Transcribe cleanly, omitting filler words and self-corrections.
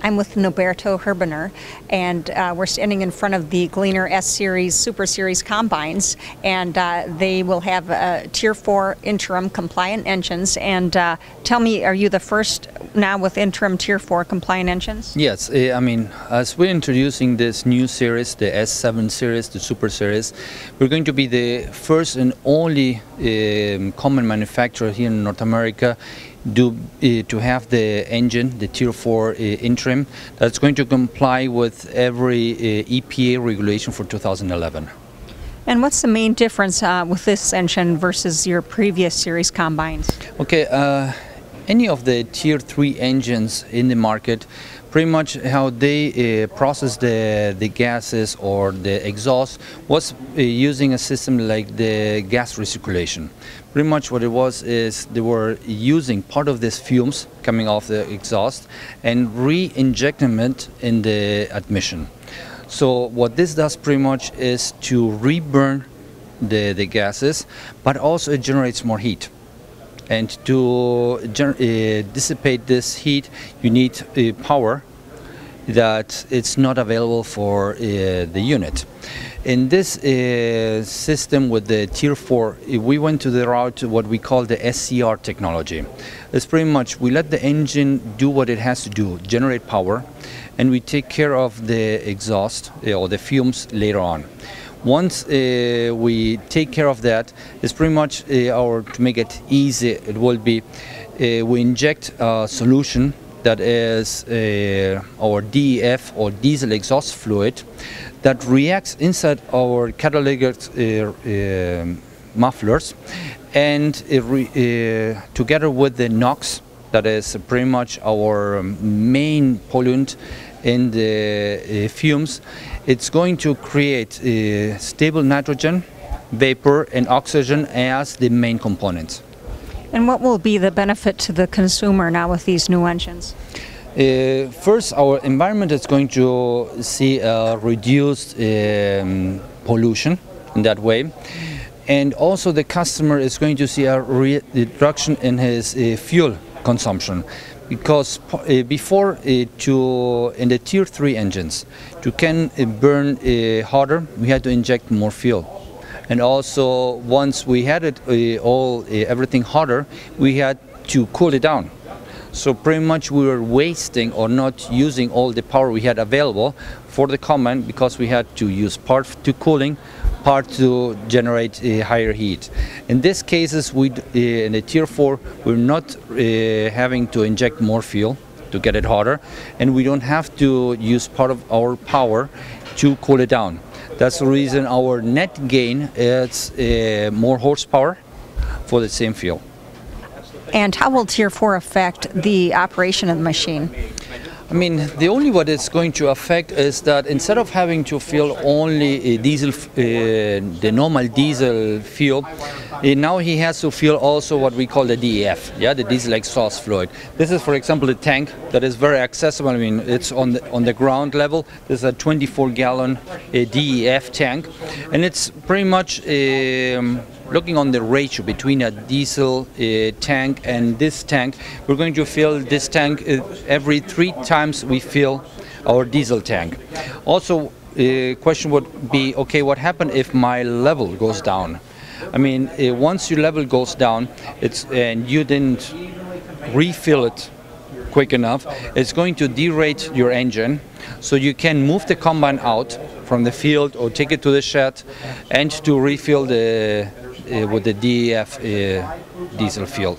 I'm with Noberto Herbener, and we're standing in front of the Gleaner S Series Super Series combines, and they will have Tier 4 interim compliant engines. And tell me, are you the first now with interim Tier 4 compliant engines? Yes, I mean, as we're introducing this new series, the S7 series, the Super Series, we're going to be the first and only common manufacturer here in North America to have the engine, the Tier 4 interim, that's going to comply with every EPA regulation for 2011. And what's the main difference with this engine versus your previous series combines? Okay, any of the Tier 3 engines in the market, pretty much how they process the gases or the exhaust was using a system like the gas recirculation. Pretty much what it was is they were using part of these fumes coming off the exhaust and re-injecting it in the admission. So what this does pretty much is to reburn the gases, but also it generates more heat. And to dissipate this heat, you need power that it's not available for the unit. In this system with the Tier 4, we went to the route what we call the SCR technology. It's pretty much we let the engine do what it has to do, generate power, and we take care of the exhaust or the fumes later on. Once we take care of that, it's pretty much to make it easy, it will be we inject a solution that is our DEF or diesel exhaust fluid that reacts inside our catalytic mufflers, and together with the NOx, that is pretty much our main pollutant in the fumes, it's going to create stable nitrogen, vapor, and oxygen as the main components. And what will be the benefit to the consumer now with these new engines? First, our environment is going to see a reduced pollution in that way. And also the customer is going to see a reduction in his fuel consumption. Because before in the Tier 3 engines, to can burn hotter, we had to inject more fuel. And also, once we had it everything hotter, we had to cool it down. So pretty much we were wasting or not using all the power we had available for the command, because we had to use part to cooling, part to generate higher heat. In these cases, in the Tier 4, we're not having to inject more fuel to get it hotter, and we don't have to use part of our power to cool it down. That's the reason our net gain is more horsepower for the same fuel. And how will Tier 4 affect the operation of the machine? I mean, the only what it's going to affect is that instead of having to fill only diesel, the normal diesel fuel, now he has to fill also what we call the DEF, yeah, the diesel exhaust fluid. This is, for example, a tank that is very accessible. I mean, it's on the ground level. This is a 24-gallon DEF tank, and it's pretty much looking on the ratio between a diesel tank and this tank. We're going to fill this tank every 3 times we fill our diesel tank. Also, the question would be, okay, what happens if my level goes down? I mean, once your level goes down, and you didn't refill it quick enough, it's going to derate your engine, so you can move the combine out from the field or take it to the shed and to refill with the DEF diesel fuel.